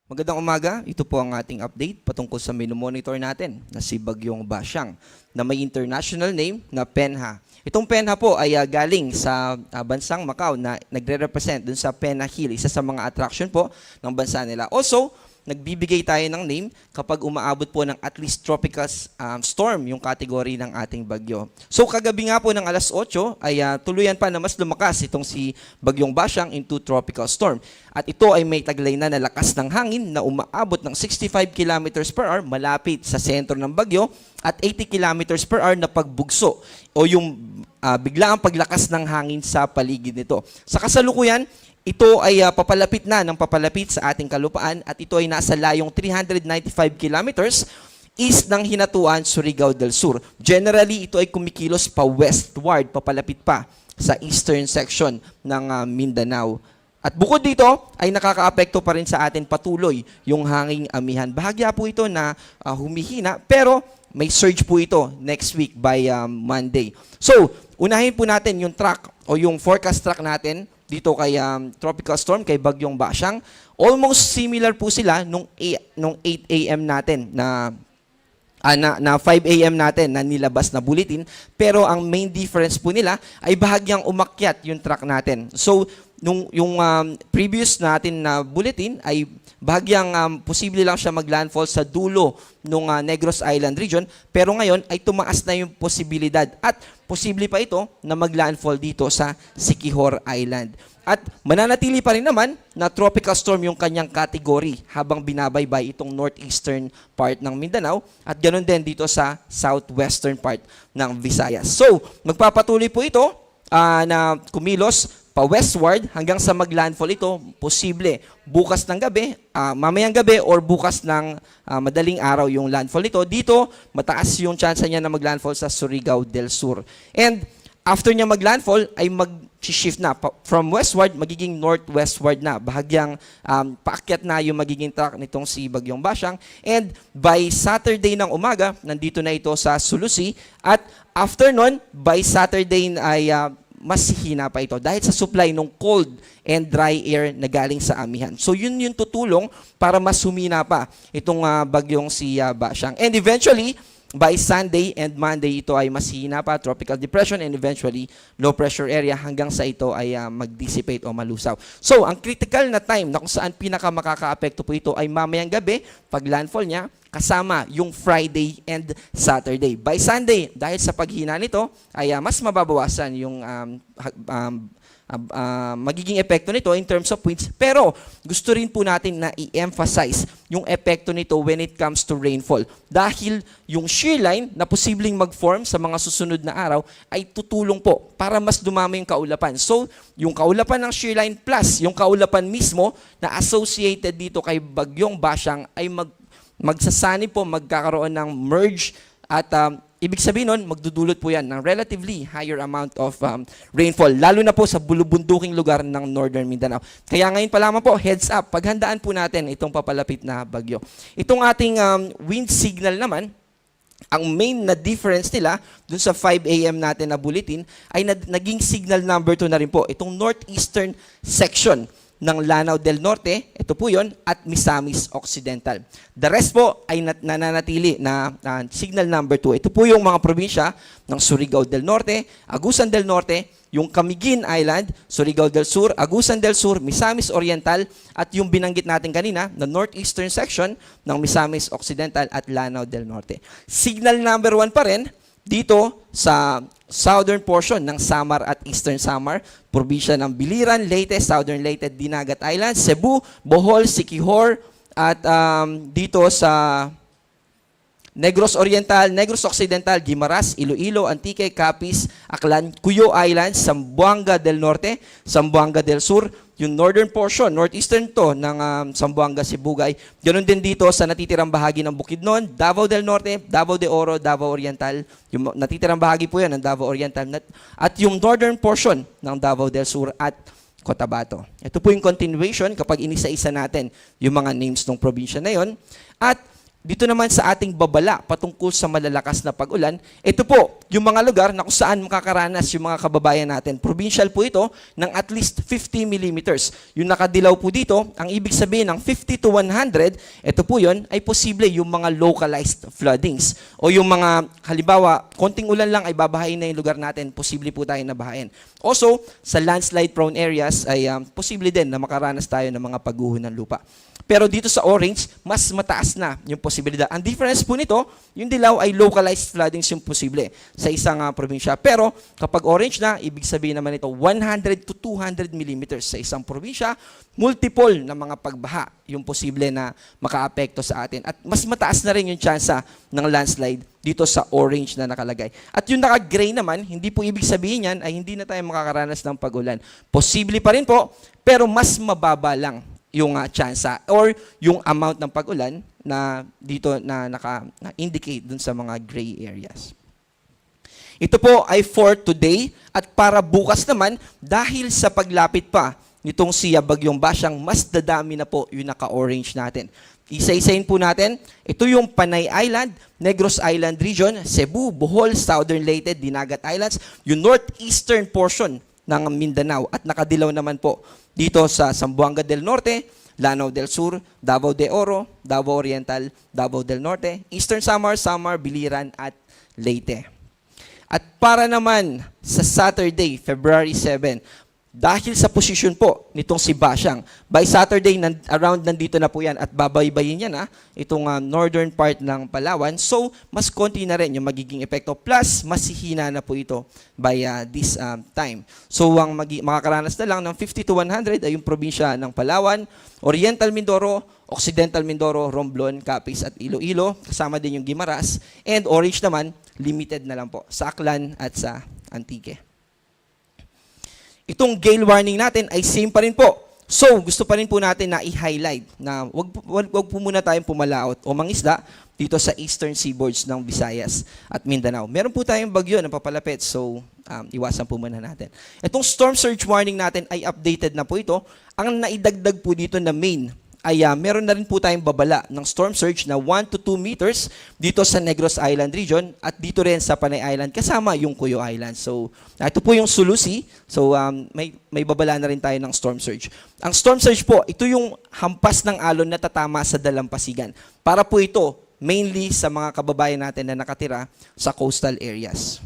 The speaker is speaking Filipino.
Magandang umaga, ito po ang ating update patungkol sa monitor natin na si Bagyong Basyang na may international name na Penha. Itong Penha po ay galing sa bansang Macau na nagre-represent dun sa Penha Hill, isa sa mga attraction po ng bansa nila. Also, nagbibigay tayo ng name kapag umaabot po ng at least tropical storm yung kategory ng ating bagyo. So kagabi nga po ng alas 8 ay tuluyan pa na mas lumakas itong si Bagyong Basyang into tropical storm. At ito ay may taglay na lakas ng hangin na umaabot ng 65 kilometers per hour malapit sa sentro ng bagyo at 80 kilometers per hour na pagbugso o yung biglaang paglakas ng hangin sa paligid nito. Sa kasalukuyan, ito ay papalapit sa ating kalupaan at ito ay nasa layong 395 kilometers east ng Hinatuan, Surigao del Sur. Generally, ito ay kumikilos pa westward, papalapit pa sa eastern section ng Mindanao. At bukod dito, ay nakakaapekto pa rin sa atin patuloy yung hanging amihan. Bahagya po ito na humihina, pero may surge po ito next week by Monday. So, unahin po natin yung track o yung forecast track natin dito kay tropical storm, kay Bagyong Basyang. Almost similar po sila nung 8 a.m. natin na 5 a.m. natin na nilabas na bulletin. Pero ang main difference po nila ay bahagyang umakyat yung track natin. So, yung previous natin na bulletin ay bahagyang posible lang siya maglandfall sa dulo ng Negros Island region, pero ngayon ay tumaas na yung posibilidad at posible pa ito na maglandfall dito sa Siquijor Island. At mananatili pa rin naman na tropical storm yung kanyang category habang binabaybay itong northeastern part ng Mindanao at ganoon din dito sa southwestern part ng Visayas. So, magpapatuloy po ito na kumilos pa-westward hanggang sa maglandfall ito, posible bukas ng gabi, mamayang gabi or bukas ng madaling araw yung landfall nito. Dito, mataas yung chance niya na maglandfall sa Surigao del Sur. And after niya maglandfall, ay mag-shift na. From westward, magiging northwestward na. Bahagyang paakyat na yung magiging track nitong si Bagyong Basyang. And by Saturday ng umaga, nandito na ito sa Sulusi. At after nun, by Saturday ay mas hina pa ito dahil sa supply ng cold and dry air na galing sa amihan. So yun yung tutulong para mas humina pa itong bagyong si Basyang. And eventually, by Sunday and Monday, ito ay mas hina pa, tropical depression, and eventually low pressure area hanggang sa ito ay mag-dissipate o malusaw. So, ang critical na time na kung saan pinaka-makaka-apekto po ito ay mamayang gabi, pag landfall niya, kasama yung Friday and Saturday. By Sunday, dahil sa paghina nito, ay mas mababawasan yung magiging epekto nito in terms of winds. Pero gusto rin po natin na i-emphasize yung epekto nito when it comes to rainfall. Dahil yung shear line na posibleng mag-form sa mga susunod na araw ay tutulong po para mas dumami yung kaulapan. So, yung kaulapan ng shear line plus yung kaulapan mismo na associated dito kay Bagyong Basyang ay magsasanib po, magkakaroon ng merge at ibig sabihin nun, magdudulot po yan ng relatively higher amount of rainfall, lalo na po sa bulubunduking lugar ng Northern Mindanao. Kaya ngayon pa lamang po, heads up, paghandaan po natin itong papalapit na bagyo. Itong ating wind signal naman, ang main na difference nila dun sa 5 a.m. natin na bulletin ay naging signal number 2 na rin po. Itong northeastern section ng Lanao del Norte, ito po yon, at Misamis Occidental. The rest po ay nananatili na signal number 2. Ito po yung mga probinsya ng Surigao del Norte, Agusan del Norte, yung Camiguin Island, Surigao del Sur, Agusan del Sur, Misamis Oriental, at yung binanggit natin kanina na northeastern section ng Misamis Occidental at Lanao del Norte. Signal number 1 pa rin dito sa southern portion ng Samar at Eastern Samar, probinsya ng Biliran, Leyte, Southern Leyte, Dinagat Island, Cebu, Bohol, Siquijor, at dito sa Negros Oriental, Negros Occidental, Guimaras, Iloilo, Antique, Capiz, Aklan, Cuyo Island, Zamboanga del Norte, Zamboanga del Sur, yung northern portion, northeastern to ng Zamboanga, Sibugay. Ganoon din dito sa natitirang bahagi ng Bukidnon, Davao del Norte, Davao de Oro, Davao Oriental. Yung natitirang bahagi po yan ng Davao Oriental. At yung northern portion ng Davao del Sur at Cotabato. Ito po yung continuation kapag inisa-isa natin yung mga names ng probinsya na yon. At dito naman sa ating babala patungkol sa malalakas na pag-ulan, ito po yung mga lugar na kung saan makakaranas yung mga kababayan natin. Provincial po ito ng at least 50 millimeters. Yung nakadilaw po dito, ang ibig sabihin ng 50 to 100, ito po yun, ay posible yung mga localized floodings. O yung mga, halimbawa, konting ulan lang ay babahain na yung lugar natin, posible po tayo nabahain. Also, sa landslide prone areas ay posible din na makaranas tayo ng mga pagguho ng lupa. Pero dito sa orange, mas mataas na yung posibilidad. Ang difference po nito, yung dilaw ay localized floodings yung posible sa isang probinsya. Pero kapag orange na, ibig sabihin naman ito 100 to 200 millimeters sa isang probinsya, multiple na mga pagbaha yung posible na makaapekto sa atin. At mas mataas na rin yung tsansa ng landslide dito sa orange na nakalagay. At yung naka-gray naman, hindi po ibig sabihin yan ay hindi na tayo makakaranas ng pag-ulan. Posible pa rin po, pero mas mababa lang yung tsansa or yung amount ng pag-ulan na dito na naka-indicate dun sa mga gray areas. Ito po ay for today at para bukas naman dahil sa paglapit pa nitong si Bagyong Basyang, mas dadami na po yung naka-orange natin. Isa-isahin po natin, ito yung Panay Island, Negros Island Region, Cebu, Bohol, Southern Leyte, Dinagat Islands, yung northeastern portion ng Mindanao at nakadilaw naman po dito sa Zamboanga del Norte, Lanao del Sur, Davao de Oro, Davao Oriental, Davao del Norte, Eastern Samar, Samar, Biliran at Leyte. At para naman sa Saturday, February 7, dahil sa posisyon po nitong si Basyang, by Saturday, around nandito na po yan at babaybayin yan itong northern part ng Palawan. So, mas konti na rin yung magiging epekto. Plus, mas hihina na po ito by this time. So, ang makakaranas na lang ng 50 to 100 ay yung probinsya ng Palawan, Oriental Mindoro, Occidental Mindoro, Romblon, Capiz at Iloilo. Kasama din yung Guimaras. And orange naman, limited na lang po sa Aklan at sa Antique. Itong gale warning natin ay same pa rin po. So, gusto pa rin po natin na i-highlight na wag po muna tayong pumalaot o mangisda dito sa eastern seaboards ng Visayas at Mindanao. Meron po tayong bagyo na papalapit, so iwasan po muna natin. Itong storm surge warning natin ay updated na po ito. Ang naidagdag po dito na main ay meron na rin po tayong babala ng storm surge na 1 to 2 meters dito sa Negros Island region at dito rin sa Panay Island kasama yung Cuyo Island. So, ito po yung Sulusi. So, may babala na rin tayo ng storm surge. Ang storm surge po, ito yung hampas ng alon na tatama sa dalampasigan. Para po ito mainly sa mga kababayan natin na nakatira sa coastal areas.